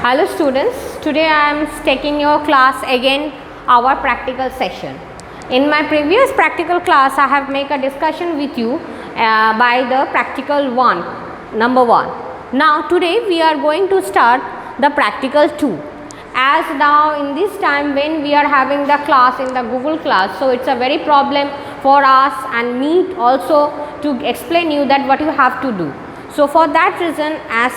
Hello students, today I am taking your class again our practical session. In my previous practical class I have made a discussion with you by the practical number 1. Now today we are going to start the practical 2. As now in this time when we are having the class in the Google class, so it's a very problem for us and me also to explain you that what you have to do. So for that reason, as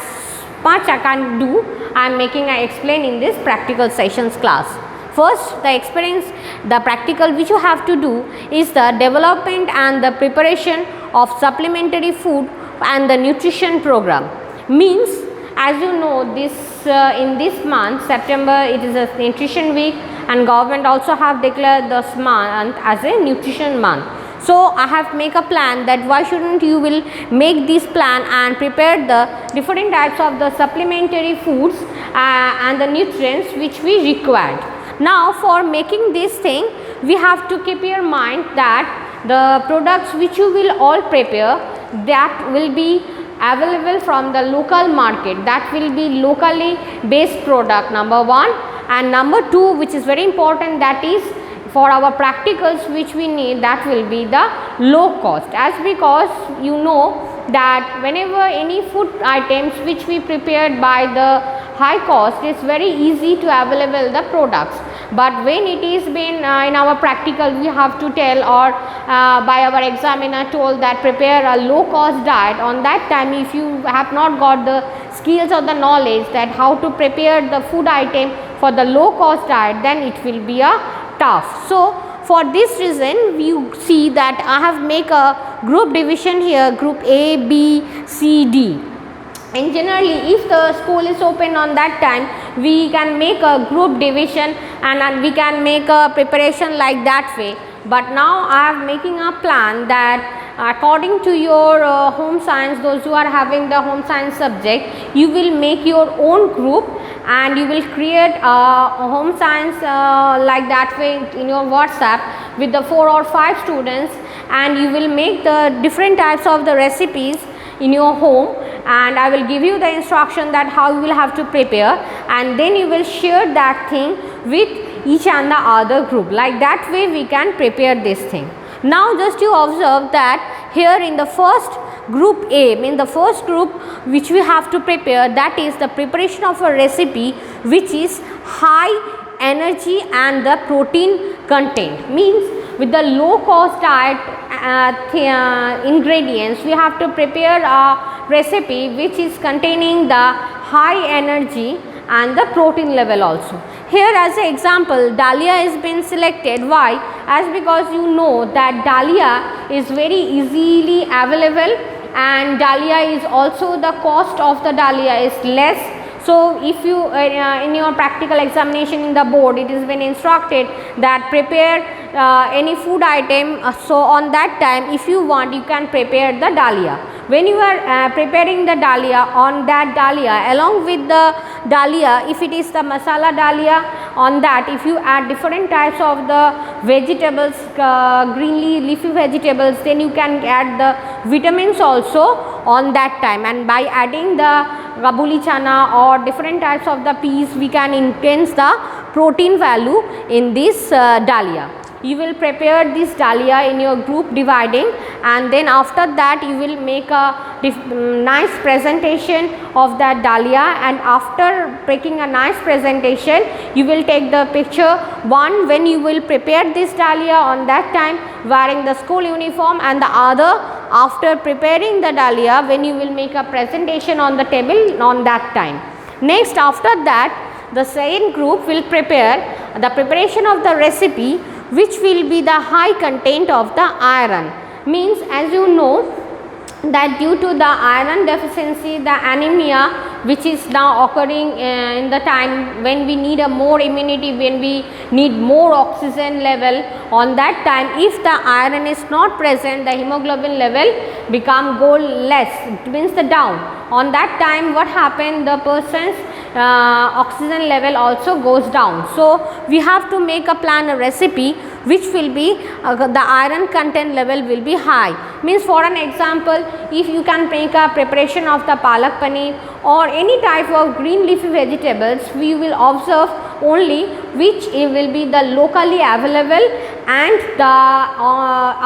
much I can do, I am making I explain in this practical sessions class. First, the practical which you have to do is the development and the preparation of supplementary food and the nutrition program. Means, as you know, this in this month September, it is a nutrition week and government also have declared this month as a nutrition month. So I have make a plan that why shouldn't you will make this plan and prepare the different types of the supplementary foods and the nutrients which we required. Now for making this thing, we have to keep your mind that the products which you will all prepare, that will be available from the local market, that will be locally based product, number 1, and number 2, which is very important, that is for our practicals which we need, that will be the low cost, as because you know that whenever any food items which we prepared by the high cost, it's very easy to available the products, but when it is been in our practical, we have to tell or by our examiner told that prepare a low cost diet. On that time, if you have not got the skills or the knowledge that how to prepare the food item for the low cost diet, then it will be a tough. So for this reason, you see that I have make a group division here, group A, B, C, D. And generally, if the school is open on that time, we can make a group division and we can make a preparation like that way. But now I am making a plan that according to your home science, those who are having the home science subject, you will make your own group and you will create a home science like that way in your WhatsApp with the 4 or 5 students, and you will make the different types of the recipes in your home, and I will give you the instruction that how you will have to prepare, and then you will share that thing with each and the other group. Like that way we can prepare this thing. Now just you observe that here in the first group A, means the first group which we have to prepare, that is the preparation of a recipe which is high energy and the protein content. Means with the low cost diet ingredients, we have to prepare a recipe which is containing the high energy and the protein level also. Here as an example, Dalia has been selected. Why? As because you know that Dalia is very easily available, and Dalia is also the cost of the Dalia is less. So if you in your practical examination in the board, it has been instructed that prepare any food item, so on that time if you want, you can prepare the Dalia. When you are preparing the Dalia, on that Dalia, along with the Dalia, if it is the masala Dalia, on that if you add different types of the vegetables, greenly leafy vegetables, then you can add the vitamins also on that time, and by adding the kabuli chana or different types of the peas, we can increase the protein value in this Dalia. You will prepare this Dalia in your group dividing, and then after that you will make a nice presentation of that Dalia, and after making a nice presentation you will take the picture one when you will prepare this Dalia on that time wearing the school uniform, and the other after preparing the Dalia when you will make a presentation on the table on that time. Next, after that, the second group will prepare the preparation of the recipe which will be the high content of the iron. Means as you know that due to the iron deficiency, the anemia which is now occurring in the time when we need a more immunity, when we need more oxygen level, on that time if the iron is not present, the hemoglobin level go less, it means the down. On that time what happened, the person's oxygen level also goes down. So we have to make a plan, a recipe which will be the iron content level will be high. Means for an example, if you can make a preparation of the palak paneer or any type of green leafy vegetables, we will observe only which will be the locally available, and the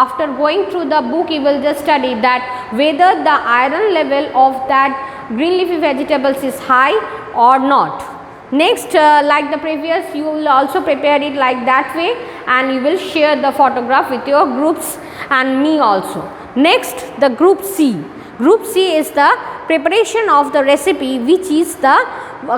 after going through the book you will just study that whether the iron level of that green leafy vegetables is high or not. Next, like the previous, you will also prepare it like that way, and you will share the photograph with your groups and me also. Next, the group C. Group C is the preparation of the recipe which is the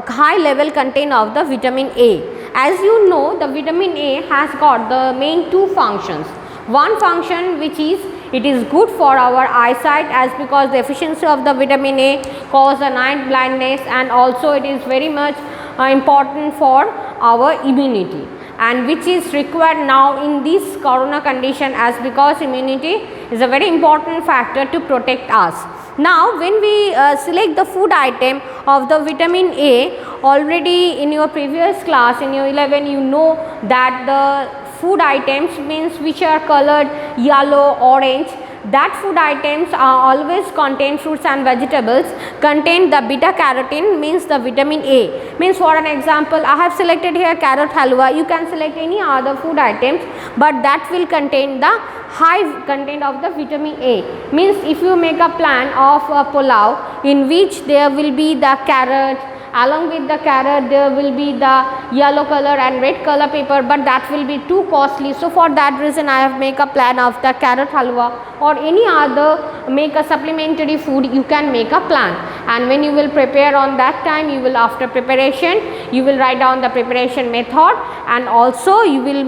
high level content of the vitamin A. As you know, the vitamin A has got the main two functions. One function which is it is good for our eyesight, as because the efficiency of the vitamin A cause the night blindness, and also it is very much important for our immunity, and which is required now in this corona condition, as because immunity is a very important factor to protect us. Now when we select the food item of the vitamin A, already in your previous class in your 11 you know that the food items means which are colored yellow, orange, that food items are always contain fruits and vegetables contain the beta carotene, means the vitamin A. Means for an example, I have selected here carrot halwa. You can select any other food items, but that will contain the high content of the vitamin A. Means if you make a plan of a pulao in which there will be the carrot, along with the carrot there will be the yellow color and red color paper, but that will be too costly. So for that reason I have make a plan of the carrot halwa, or any other make a supplementary food you can make a plan. And when you will prepare on that time, you will after preparation you will write down the preparation method, and also you will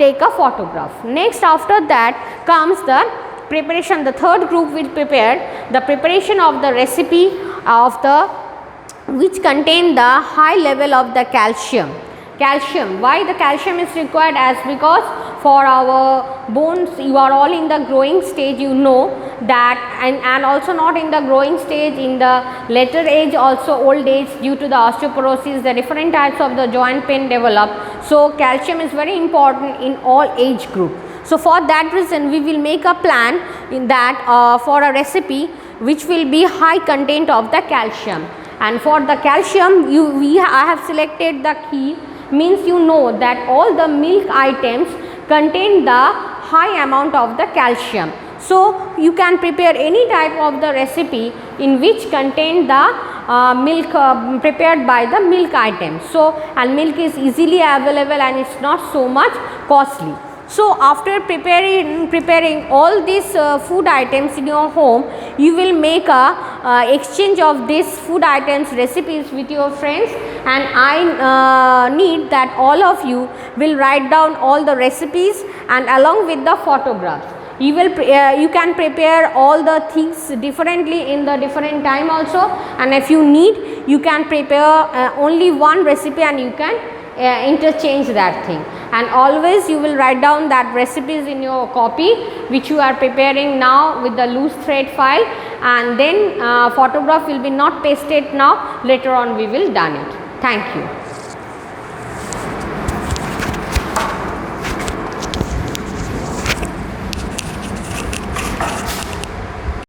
take a photograph. Next, after that comes the preparation. The third group will prepare the preparation of the recipe of the which contain the high level of the calcium. Calcium, why the calcium is required? As because for our bones, you are all in the growing stage, you know that, and also not in the growing stage, in the later age also, old age, due to the osteoporosis, the different types of the joint pain develop. So calcium is very important in all age group. So for that reason we will make a plan in that for a recipe which will be high content of the calcium. And for the calcium, I have selected the key, means you know that all the milk items contain the high amount of the calcium. So you can prepare any type of the recipe in which contain the milk prepared by the milk items. So and milk is easily available and it's not so much costly. So after preparing all these food items in your home, you will make a exchange of these food items recipes with your friends, and I need that all of you will write down all the recipes and along with the photographs. You will you can prepare all the things differently in the different time also, and if you need you can prepare only one recipe and you can interchange that thing. And always you will write down that recipes in your copy which you are preparing now with the loose thread file, and then photograph will be not pasted now, later on we will done it. Thank you.